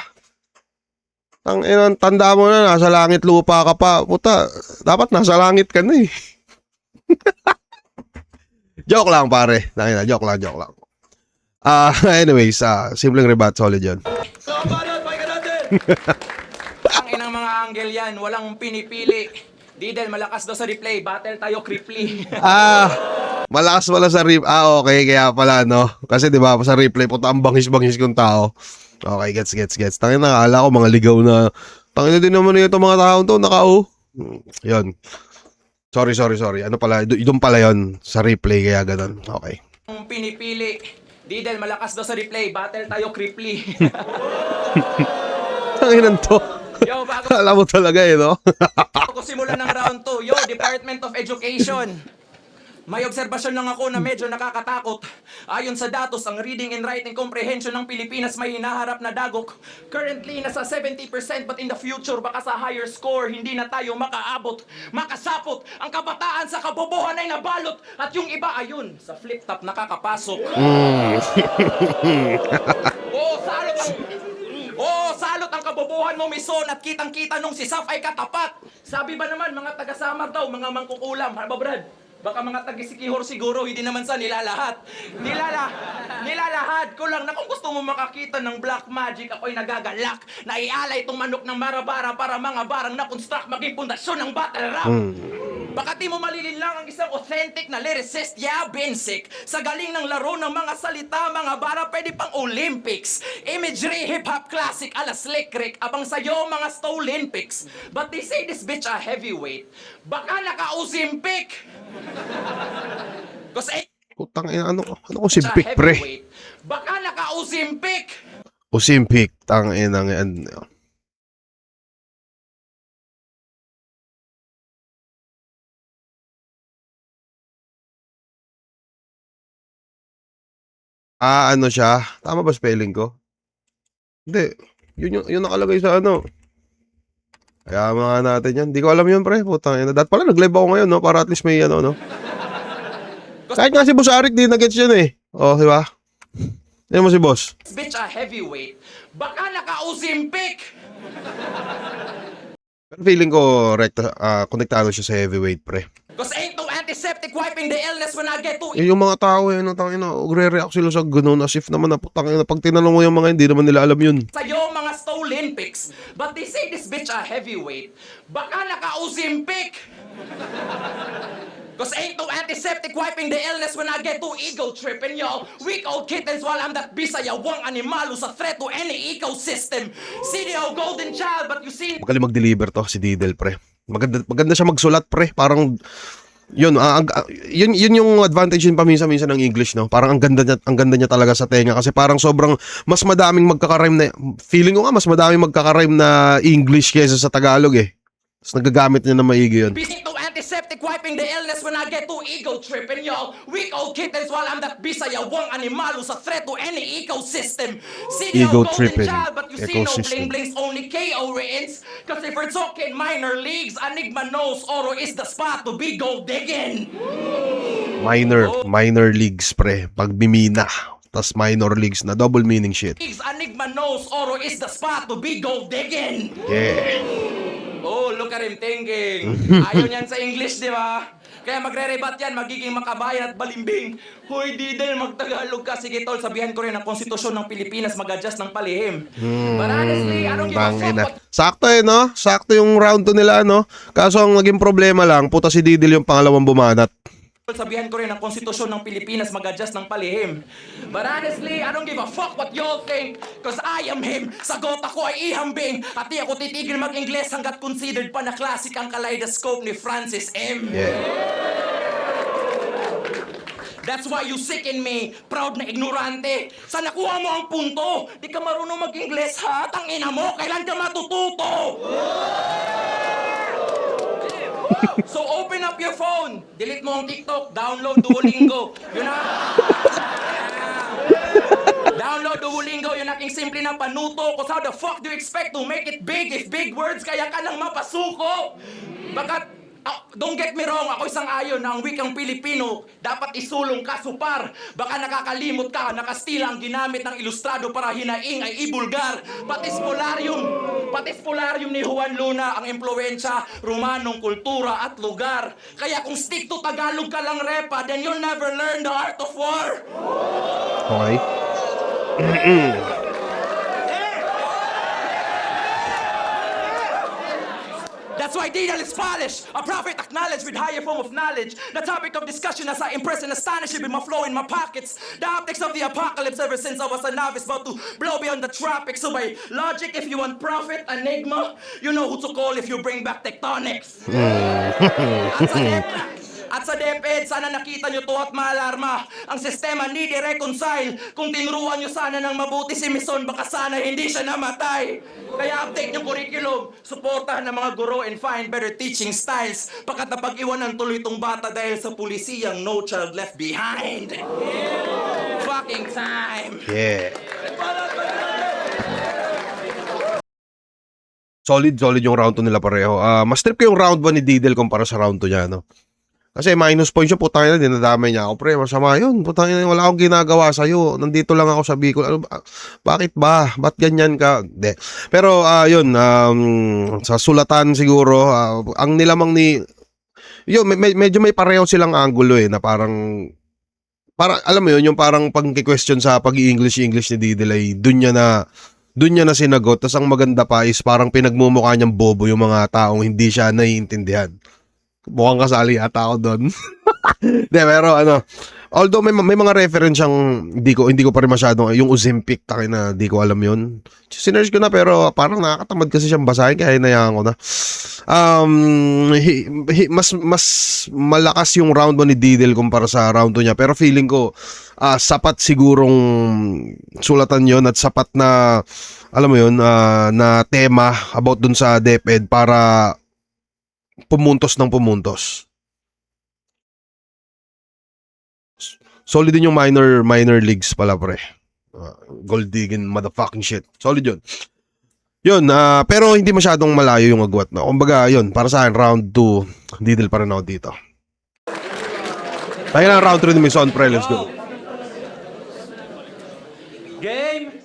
Tanda mo na, nasa langit lupa ka pa. Puta, dapat nasa langit ka na eh. Joke lang, pare. Joke lang. Anyways, simpleng rebat, solid yun. Palaban, pahinga natin! Tangin ng mga anggel yan, walang pinipili. Didel, malakas daw sa replay. Battle tayo, Kripli. Malakas wala sa replay. Okay, kaya pala, no? Kasi di ba sa replay, puta ang bangis-bangis kong tao. Okay, gets. Tangin na, akala ko mga ligaw na. Tangin na din naman ito mga tao to, Yun. Sorry. Ano pala, doon pala yun sa replay, kaya ganun. Okay. Pinipili. Didel, malakas daw sa replay. Battle tayo, Kripli. Tanginan to. Yo, bago Alam mo talaga eh, no? ko simulan ng round 2. Yo, Department of Education. May obserbasyon lang ako na medyo nakakatakot. Ayon sa datos, ang reading and writing comprehension ng Pilipinas may hinaharap na dagok. Currently, nasa 70% but in the future, baka sa higher score, hindi na tayo makaabot. Makasapot, ang kabataan sa kabobohan ay nabalot. At yung iba, ayun, sa flip-top nakakapasok. Nabalot ang kabobohan mo, Mison, at kitang-kita nung si Saf ay katapat. Sabi ba naman, mga taga-Samar daw, mga mangkukulam. Ano ba, Brad? Baka mga taga-Sikihor siguro, hindi naman sa nilalahat. Nilalahat ko lang na kung gusto mo makakita ng black magic, ako'y nagagalak na ialay itong manok ng Marabara para mga barang na-construct maging pundasyon ng battle rap. Baka di mo malilin lang ang isang authentic na lyricist, yeah, basic. Sa galing ng laro ng mga salita, mga bara pwede pang Olympics. Imagery, hip-hop classic, ala slick Rick, abang sa'yo mga Stolympics. But they say this bitch a heavyweight. Baka naka-Uzimpik. Kasi Putang ina, ano Osimpik, pre? Baka naka-Uzimpik. Osimpik, tang ina yan. Ano siya? Tama ba spelling ko? Hindi. Yun nakalagay sa ano. Kaya mga natin yan. Hindi ko alam yun, pre. Putang ina. Dahil pala nag-live ako ngayon, no? Para at least may ano, no? Kahit nga si Boss Arik, di na-gets yun eh. Oh, di ba? Yan mo si Boss. This bitch a heavyweight. Baka naka-Uzimpik. Pero feeling ko, konektado siya sa heavyweight, pre. Cause ain't no antiseptic wiping the illness when I get to Yung mga tao eh, tangina, ugre-react sila sa ganun as if naman na putang ina. Pag tinanong mo yung mga hindi naman nila alam yun. sa'yo mga Stolympics. But they say this bitch a heavyweight. Baka naka-Uzimpik. Cause ain't no antiseptic wiping the illness when I get to ego tripping, y'all. Weak old kittens while I'm that bisaya wang animal who's a threat to any ecosystem. CDO golden child, but you see Magaling mag-deliver to si Didel, pre. Maganda siya magsulat, pre. Parang yun yung advantage yun paminsan-minsan ng English, no? Parang ang ganda niya talaga sa tenga kasi parang sobrang mas madaming magkaka-rhyme na feeling ko nga mas madaming magkaka-rhyme na English kaysa sa Tagalog eh. Tapos nagagamit niya na maigi yun. Ain't no antiseptic wiping the illness when I get to ego tripping, y'all. Weak old kittens while I'm that bisaya wang animal who's a threat to any ecosystem. CDO Ego golden tripping. child, but you see no Ecosystem. bling blings, only KO written. Cause if we're talking minor leagues, Enigma knows Oro is the spot to be gold digging. Minor leagues, pre. Pag bimina. Tas minor leagues na double meaning shit. Enigma knows Oro is the spot to be gold digging. Yeah. Oh, look at him thinking. Ayaw niyan sa English, di ba? Kaya magre-rebat yan, magiging makabayan at balimbing. Hoy, Didel, magtagalog ka. Sige, tol, sabihan ko rin ang konstitusyon ng Pilipinas mag-adjust ng palihim. But honestly, I don't give a fuck Tangina. what Sakto eh, no? Sakto yung round 2 nila, no? Kaso ang naging problema lang, puta si Didel yung pangalawang bumanat. sabihan ko rin ang konstitusyon ng Pilipinas mag-adjust ng palihim. But honestly, I don't give a fuck what y'all think. Cause I am him. Sagot ako ay ihambing. At di ako titigil mag-Ingles hanggat considered pa na classic ang kaleidoscope ni Francis M. That's why you sicken me, proud na ignorante. Sa nakuha mo ang punto, di ka marunong mag-Ingles ha? Tangina mo, kailan ka matututo? So open up your phone, delete mo ang TikTok, download Duolingo. Yun na. Download Duolingo, yun aking simple na panuto. Cause how the fuck do you expect to make it big if big words kaya ka nang mapasuko? Baka don't get me wrong, ako isang ayon na ang wikang Pilipino dapat isulong ka supar. Baka nakakalimot ka, nakastila ang ginamit ng ilustrado para hinaing ay ibulgar. Patis polarium ni Juan Luna ang impluensya, Romanong kultura at lugar. Kaya kung stick to Tagalog ka lang repa, then you'll never learn the art of war. Okay? That's why Didal is polished, a prophet acknowledged with higher form of knowledge. The topic of discussion as I impress and astonish you with my flow in my pockets. The optics of the apocalypse ever since I was a novice about to blow beyond the tropics. So by logic, if you want prophet, enigma, you know who to call if you bring back tectonics. At sa DepEd, sana nakita nyo to at maalarma. Ang sistema need i-reconcile. Kung tinuruan nyo sana ng mabuti si Mison, baka sana hindi siya namatay. Kaya update yung curriculum, suportahan ng mga guro and find better teaching styles. Pagkat napag-iwanan tuloy itong bata dahil sa pulisiyang no child left behind. Fucking time. Yeah. Solid yung round 2 nila pareho. Mas trip ko yung round 1 ni Didel kumpara sa round 2 niya, no? Kasi minus points yun, putang ina, dinadamay niya ako, pre, masama yun, putang ina, wala akong ginagawa sa'yo, nandito lang ako sa Bicol, ano ba, bakit ba, ba't ganyan ka, de. Pero, yun, sa sulatan siguro, ang nilamang ni, yun, medyo may pareho silang angulo na parang, alam mo yun, yung parang pag-question sa pag-i-English ni Didel ay dun niya na sinagot. Tas ang maganda pa is parang pinagmumukha niyang bobo yung mga taong hindi siya naiintindihan. Mukhang kasali ata ako doon. De, pero although may mga reference siyang hindi ko pa rin masyadong, yung Ozempic, takin na di ko alam yun. Sinerge ko na pero parang nakakatamad kasi siyang basahin kaya hinayaan ko na. Mas malakas yung round 1 ni Didel kumpara sa round 2 niya, pero feeling ko sapat sigurong sulatan yon at sapat na, alam mo yun, na tema about dun sa DepEd para pumuntos ng pumuntos. Solid din yung minor leagues pala, pre. Gold digging motherfucking shit. Solid yun. Yun, pero hindi masyadong malayo yung agwat na. Kumbaga, yun, para sa akin, round 2, Didel pa rin ako dito. Tayo na round 3 ni Mison, pre. Let's go. Game!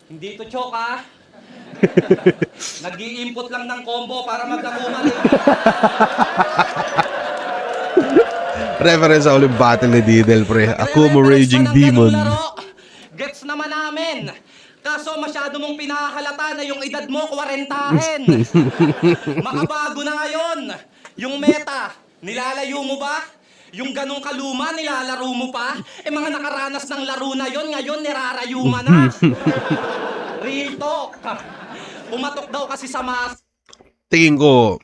Hindi to choke, ha? Nag-i-input lang ng combo para magkakuma rin. Reference sa ulit battle ni Didel, pre. Akuma Raging Demon. Gets naman namin. Kaso masyado mong pinahalata na yung edad mo 40-hen. Makabago na ngayon. Yung meta, nilalayo mo ba? Yung ganong kaluma, nilalaro mo pa? Mga nakaranas ng laro na yon, ngayon nirarayuma na. Real talk. Pumatok daw kasi sa mas... Tingin ko,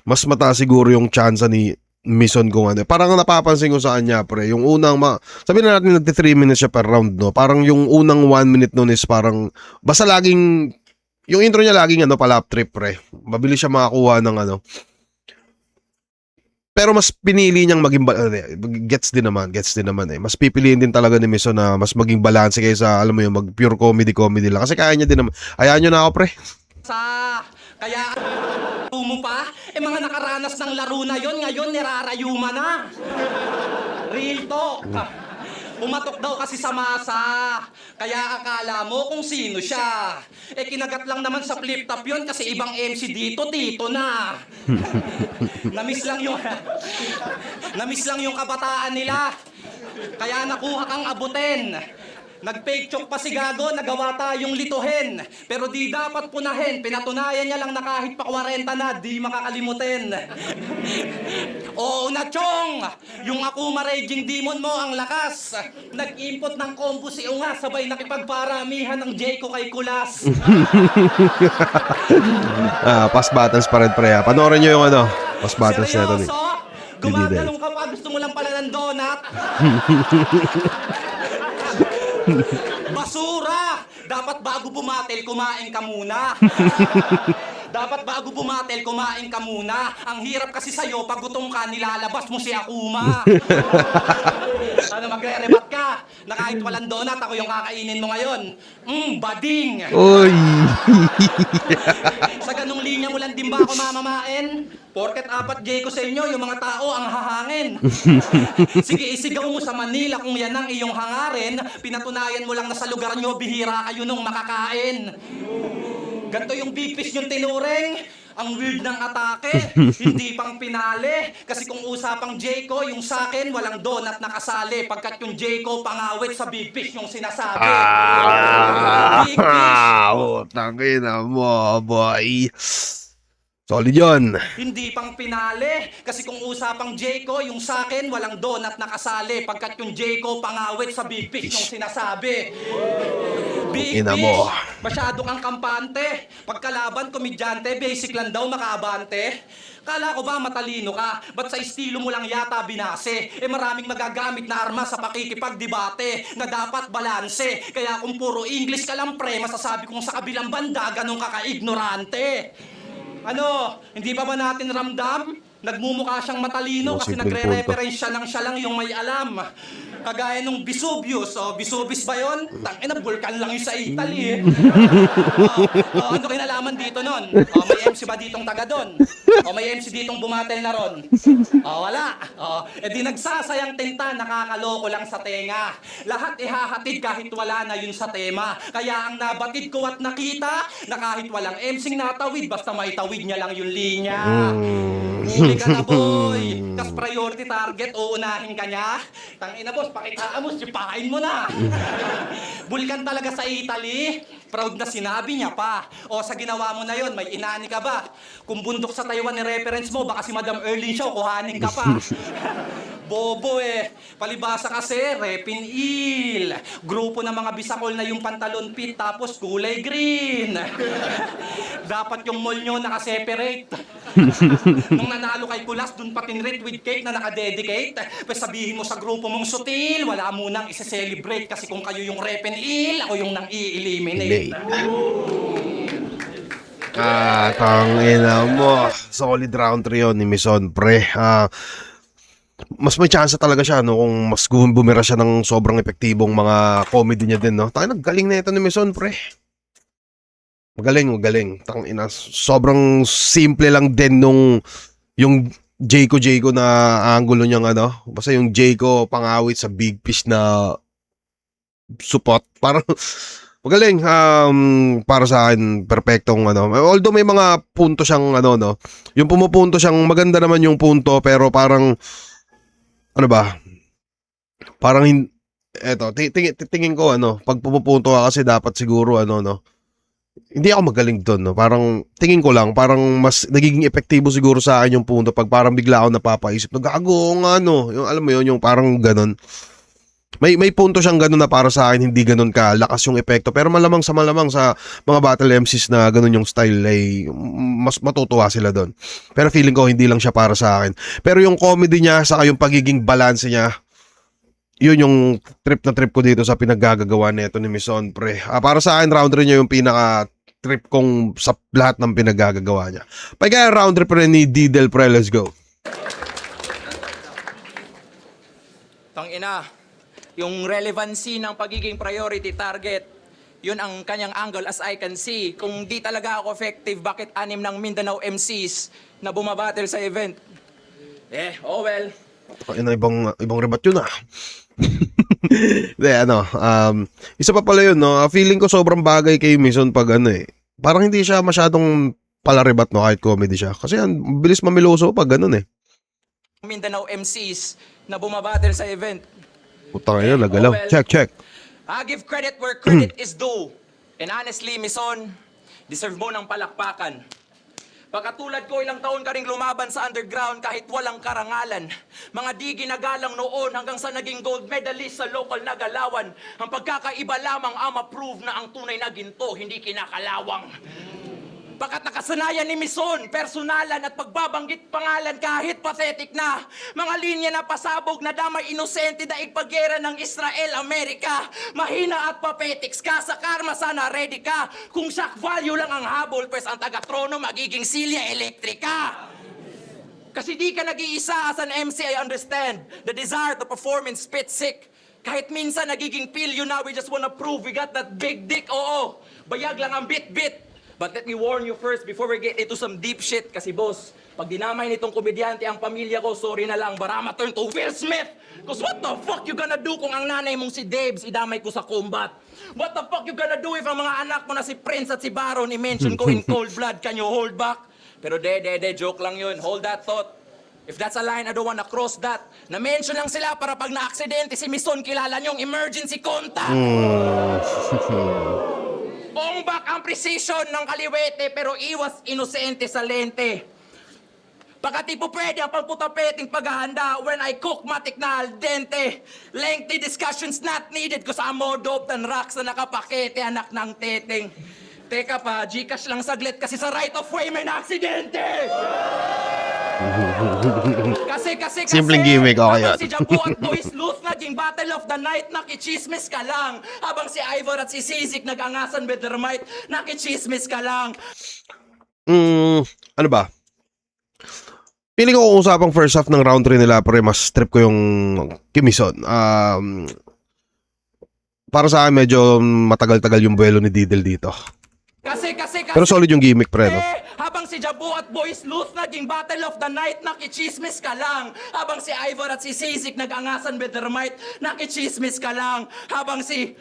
mas mataas siguro yung chance ni Mison kung ano. Parang napapansin ko sa kanya, pre. Yung unang, sabihin na natin nagti 3 minutes siya per round, no? Parang yung unang 1 minute nun is parang, basta laging, yung intro niya laging palap trip, pre. Mabilis siya makakuha ng Pero mas pinili niyang maging gets din naman eh. Mas pipiliin din talaga ni Mison na mas maging balance kaysa alam mo yung mag pure comedy lang. Kasi kaya niya din naman. Hayaan niyo na ako, pre. Kaya mo pa? Mga nakaranas ng laro na yon, ngayon nirarayuma na. Real talk. Pumatok daw kasi sa masa. Kaya akala mo kung sino siya. Kinagat lang naman sa flip-top yon kasi ibang MC dito, tito na. Namiss lang yung kabataan nila. Kaya nakuha kang abutin. Nag-fake choke pa si Gago, nagawa tayong lituhin. Pero di dapat punahin, pinatunayan niya lang na kahit pa 40 na, di makakalimutin. Oo na, Chong! Yung Akuma Raging Demon mo, ang lakas. Nag-input ng combo si Unga, sabay nakipagparamihan ng Jayco kay Kulas. Past battles pa rin, pre. Panoorin niyo yung past battles na ito. Seryoso? Gumagalong ka pa, gusto mo lang pala ng donut? Basura! Dapat bago bumatel, kumain ka muna. Ang hirap kasi sa'yo, pag gutom ka, nilalabas mo si Akuma. Ano, magre-rebat ka? Na kahit walang donut, ako yung kakainin mo ngayon. Bading! Oy! Sa ganong linya mo lang din ba ako mamamain? Porket 4 Jayco sa inyo, yung mga tao ang hahangin. Sige, isigaw mo sa Manila kung yan ang iyong hangarin. Pinatunayan mo lang na sa lugar nyo, bihira kayo nung makakain. Ganto yung big fish yung tinuring. Ang weird ng atake, hindi pang pinali. Kasi kung usapang Jayco, yung sakin, walang donut na kasali. Pagkat yung Jayco, pangawit sa big fish yung sinasabi. Big fish! Tangina mo, boy. Solid yun. Hindi pang pinali. Kasi kung usapang Jayco, yung sakin, walang donut na kasali. Pagkat yung Jayco, pangawit sa big fish yung sinasabi. Big Ina fish, mo. masyado kang kampante. Pagkalaban, komedyante, basic lang daw makaabante. Kala ko ba matalino ka? Ba't sa estilo mo lang yata binase? Maraming magagamit na arma sa pakikipagdebate na dapat balanse. Kaya kung puro English ka lang, pre, masasabi kong sa kabilang banda, ganun ka ka-ignorante. Ano, hindi pa ba natin ramdam Nagmumukha siyang matalino kasi Simpleng nagre-reference siya lang yung may alam. Kagaya nung Vesuvius. Vesuvius ba yun? Tangina, vulkan lang yung sa Italy eh. Ano kinalaman dito nun? May MC ba ditong taga doon? May MC ditong bumatel na ron? Wala. Di nagsasayang tinta, nakakaloko lang sa tenga. Lahat ihahatid kahit wala na yun sa tema. Kaya ang nabatid ko at nakita, na kahit walang MC natawid, basta may tawid niya lang yung linya. Huli ka na, boy. Tas priority target, uunahin ka niya. Tangina, boss, pakitaan mo, sipain mo na. Bulkan talaga sa Italy. Proud na sinabi niya pa. Sa ginawa mo na yon, may inani ka ba? Kung bundok sa Taiwan ni reference mo, baka si Madam Erlin siya, kuhanin ka pa. Bobo eh. Palibasa kasi, Repinil. Grupo ng mga bisakol na yung pantalon pit tapos kulay green. Dapat yung mall nyo nakaseparate. Nung nanalo kay Kulas, dun pa tinrate with cake na nakadedicate. Pues sabihin mo sa grupo mong sutil, wala munang isi-celebrate kasi kung kayo yung Repinil, ako yung nang i-eliminate. Tangina mo. Solid round 3 yun ni Mison, pre. Mas may chance talaga siya no kung mas bumira siya ng sobrang epektibong mga comedy niya din no. Tangina, galing na ito ni Mison, pre. Magaling. Tangina, sobrang simple lang din nung yung Jayco na angulo niyang ano. Basta yung Jayco pangawit sa big fish na support. Parang magaling. Para sa akin, perfectong ano. Although may mga punto siyang ano no. Yung pumupunto siyang maganda naman yung punto pero parang ano ba? Parang eto, tingin ko ano, pag pumupunto ka kasi dapat siguro ano no. Hindi ako magaling doon no. Parang tingin ko lang, parang mas nagiging epektibo siguro sa akin yung punto pag parang bigla ako napapaisip, nagago nga no. Yung alam mo yun, yung parang ganun. May punto siyang ganun na para sa akin hindi ganun kalakas yung epekto pero malamang sa mga battle MCs na ganun yung style ay mas matutuwa sila doon. Pero feeling ko hindi lang siya para sa akin. Pero yung comedy niya saka yung pagiging balance niya, yun yung trip na trip ko dito sa pinaggagawa nito ni Mison, pre. Para sa akin round 3 niya yung pinaka trip kong sa lahat ng pinaggagawa niya. Kaya round 3 pre ni Didel, pre, let's go. Tangina, yung relevancy ng pagiging priority target, yun ang kanyang angle as I can see. Kung di talaga ako effective, bakit 6 ng Mindanao MCs na bumabattle sa event? Well. Ibang rebat yun Hindi, isa pa pala yun, no? Feeling ko sobrang bagay kay Mison pag ano eh. Parang hindi siya masyadong palarebat, no? Kahit comedy siya. Kasi bilis mamiloso pag ganun eh. Mindanao MCs na bumabattle sa event. Putang ina, nagalaw. Check. I give credit where credit is due. And honestly, Mison, deserve mo ng palakpakan. Pagkatulad ko, ilang taon ka ring lumaban sa underground kahit walang karangalan. Mga di ginagalang noon hanggang sa naging gold medalist sa local na galawan. Ang pagkakaiba lamang ang ma-prove na ang tunay na ginto, hindi kinakalawang. Pagkat nakasanayan ni Mison, personalan at pagbabanggit pangalan kahit pathetic na. Mga linya na pasabog na damay inosente daig paggera ng Israel, Amerika. Mahina at papetics ka sa karma, sana ready ka. Kung shock value lang ang habol, pwes ang taga-trono magiging silya elektrika. Kasi di ka nag-iisa as an MC, I understand. The desire to perform and spit sick. Kahit minsan nagiging pilyo na, we just wanna prove we got that big dick, oo. Bayag lang ang bit-bit. But let me warn you first before we get into some deep shit. Kasi boss, pag dinamay nitong komedyante ang pamilya ko, sorry na lang, Barama turn to Will Smith. Cause what the fuck you gonna do kung ang nanay mong si Debs idamay ko sa combat? What the fuck you gonna do if ang mga anak mo na si Prince at si Baron i-mention ko in cold blood? Can you hold back? Pero joke lang yun. Hold that thought. If that's a line, I don't wanna cross that. Na-mention lang sila para pag na-aksidente si Mison, kilala niyong emergency contact. Ombak ang precision ng kaliwete pero iwas inosente sa lente. Pagkati po pwede ang pagputapeting paghahanda when I cook matik na al dente. Lengthy discussions not needed cause I'm more dope than rocks na nakapakete anak ng teteng. Teka pa, Gcash lang saglit kasi sa right of way may na-aksidente! Kasi, Simpleng gimmick, okay yan. habang si Jabu at Boys Luth naging battle of the night, nakichismis ka lang. Habang si Ivor at si Sisik nag-angasan with their might, nakichismis ka lang. Ano ba? Pili ko kung usapang first half ng round 3 nila, pre, mas trip ko yung Kimison. Para sa akin, medyo matagal-tagal yung buwelo ni Didel dito. Kasi. Pero solid yung gimmick, pre, no? Habang si Jabu at Boys Loose naging Battle of the Night, nakichismis ka lang. Habang si Ivor at si Sisik nag-angasan with their might, nakichismis ka lang. Habang si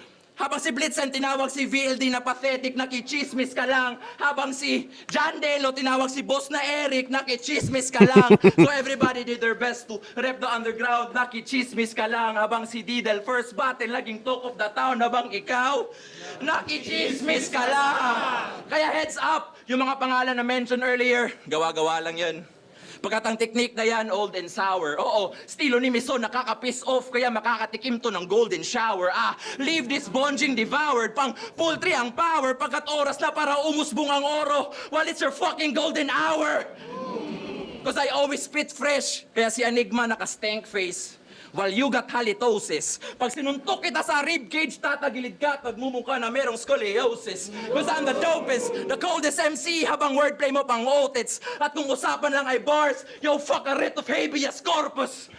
Blitzen tinawag si VLD na pathetic, nakichismis ka lang. Habang si John Delo tinawag si Boss na Eric, nakichismis ka lang. So everybody did their best to rep the underground, nakichismis ka lang. Habang si Didel first battle, naging talk of the town. Habang ikaw, nakichismis ka lang. Kaya heads up, yung mga pangalan na mentioned earlier, gawa-gawa lang yun. Pagkat ang technique na yan, old and sour. Oo, estilo ni Mison, nakaka-piss off, kaya makakatikim to ng golden shower. Leave this bonjing devoured, pang poultry ang power, pagkat oras na para umusbong ang oro, while it's your fucking golden hour. Cause I always spit fresh, kaya si Enigma naka-stank face. While you got halitosis. Pag sinuntok kita sa ribcage, tatagilid ka at magmumukha na merong scoliosis. Cause I'm the dopest, the coldest MC, habang wordplay mo pang otits. At kung usapan lang ay bars, yo, fuck a writ of habeas corpus.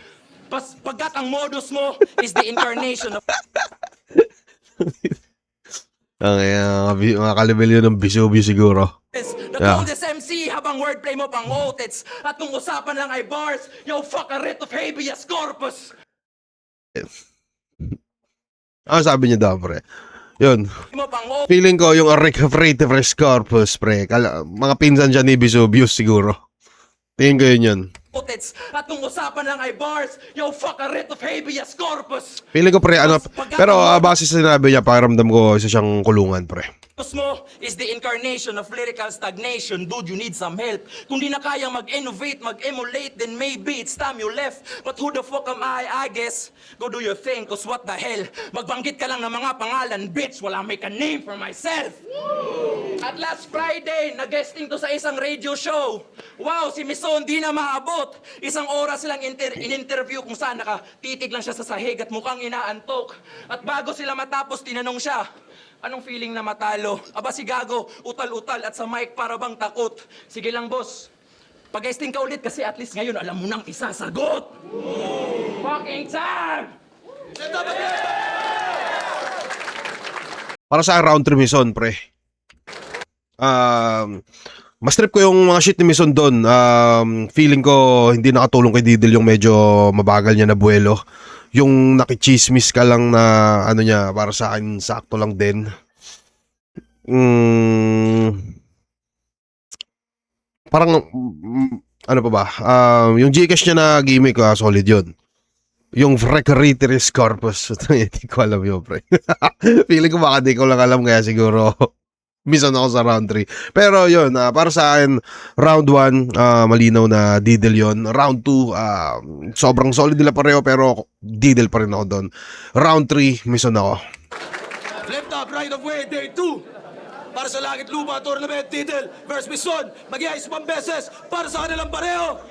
Pagkat ang modus mo is the incarnation of... Mga kalibel yun ng Bisubio siguro. The coldest MC, habang wordplay mo pang otits. At kung usapan lang ay bars, yo, fuck a writ of habeas corpus. Sabi niya daw, pre. Yun. Mo pang otits. Feeling ko yung Recuperative Corpus, pre. Mga pinsan siya ni Bisubius siguro. Tingin ko yun. At kung usapan lang ay bars, yo, fuck a writ of habeas corpus. Feeling ko, pre, pero base sa sinabi niya, pakiramdam ko isa siyang kulungan, pre. Mo is the incarnation of lyrical stagnation. Dude, you need some help. Kung di na kayang mag-innovate, mag-emulate, then maybe it's time you left. But who the fuck am I guess, go do your thing, cause what the hell? Magbanggit ka lang ng mga pangalan, bitch, wala make a name for myself. At last Friday, nag-guesting to sa isang radio show. Wow, si Mison di na maabot. Isang oras silang in-interview kung saan nakatitig lang siya sa sahig at mukhang inaantok. At bago sila matapos, tinanong siya, anong feeling na matalo? Aba si Gago, utal-utal at sa mic para bang takot. Sige lang, boss. Pag-guesting ka ulit kasi at least ngayon alam mo nang isasagot. Fucking time! Para sa round 3 Mison, pre. Mas trip ko yung mga shit ni Mison doon. Feeling ko hindi nakatulong kay Didel yung medyo mabagal niya na buwelo. Yung nakichismis ka lang na ano niya, para sa akin sakto lang din. Parang ano pa ba? Yung Gcash niya na gimmick, solid yun. Yung Recuperative Corpus, hindi ko alam yun, pre. Feeling ko baka di ko lang alam, kaya siguro Mison ako sa round 3. Pero yun, para sa akin, round 1, malinaw na Didel yun. Round 2, sobrang solid nila pareho, pero Didel pa rin ako doon. Round 3, Mison ako. Flip top, right of way, day 2. Para sa Langit Lupa Tournament, Didel versus Mison. Mag-iayos pang beses para sa kanilang pareho.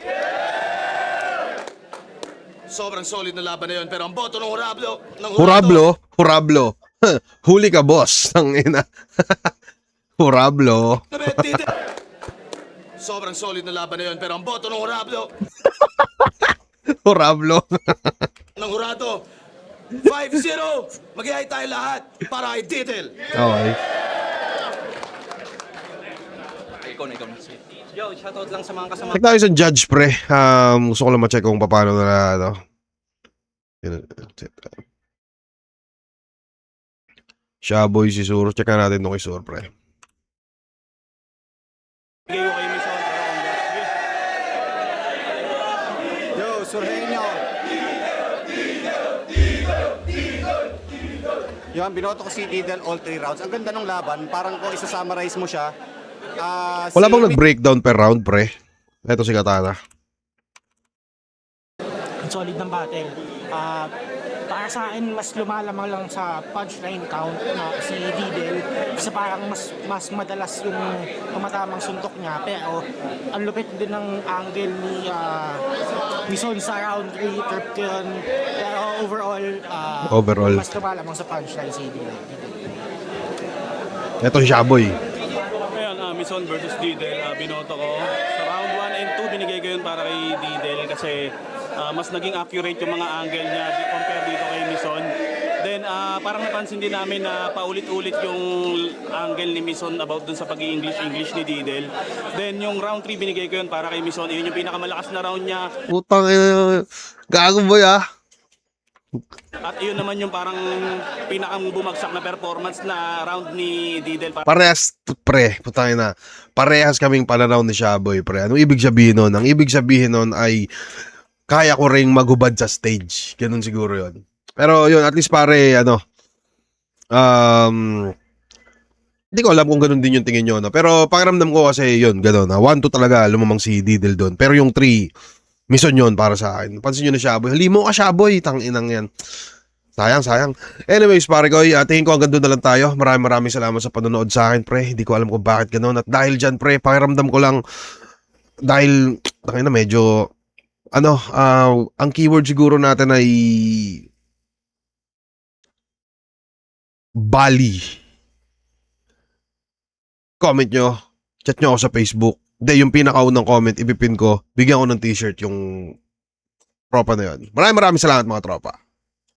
Sobrang solid na laban na yun, pero ang boto ng Hurablo. Huli ka, boss. Tangina. Hurablo. Sobrang solid na laban na yun, pero ang boto ng Hurablo. ng Hurado, 5-0. Mag-iay tayo lahat para kay Didel. Okay. Ikaw na. Yo, shoutout lang sa mga kasama. Check tayo sa judge, pre. Gusto ko lang ma-check kung paano na, ano. Shaboy, si Sur. Check natin nung kay Sur, pre. Yo, Surhenyo. Yan, binoto ko si Didel all 3 rounds. Ang ganda ng laban. Parang kung isa-summarize mo siya. Wala bang nag-breakdown per round, pre? Ito si Katana. Ang solid ng battle. Para sa akin, mas lumalamang lang sa punchline count na si Didel kasi parang mas madalas yung tumatamang suntok niya, pero ang lupit din ng angle ni Mison sa round 3, trip ko yun. Pero overall, mas lumalamang sa punchline si Didel. Ito si Shaboy. Ayan, Mison versus Didel, binoto ko. Sa round 1 and 2, binigay ko yun para kay Didel kasi mas naging accurate yung mga angle niya compare dito kay Mison. Then parang napansin din namin na paulit-ulit yung angle ni Mison about dun sa pag-i-English ni Didel. Then yung round 3, binigay ko yun para kay Mison. Yun yung pinakamalakas na round niya. Putang gago boy ah. At yun naman yung parang pinakang bumagsak na performance na round ni Didel. Parehas, pre, putangin na. Parehas kaming pananaw ni Shaboy, pre. Anong ibig sabihin nun? Ang ibig sabihin nun ay kaya ko ring magubad sa stage. Ganun siguro yun. Pero yun, at least pare, hindi ko alam kung ganun din yung tingin nyo, no? Pero pakiramdam ko kasi yun, ganun. 1-2 talaga, lumamang si Didel doon. Pero yung 3, Mison yun para sa akin. Pansin nyo na Shaboy. Halimo ka Shaboy, tanginang yan. Sayang. Anyways, pare ko, tingin ko hanggang doon na lang tayo. Maraming salamat sa panonood sa akin, pre. Hindi ko alam kung bakit ganun. At dahil dyan, pre, pakiramdam ko lang, dahil, tangina medyo, ang keyword siguro natin ay Bali. Comment nyo, chat nyo ako sa Facebook. Hindi, yung pinakaunang comment, ipipin ko, bigyan ko ng t-shirt yung tropa na yun. Maraming salamat mga tropa.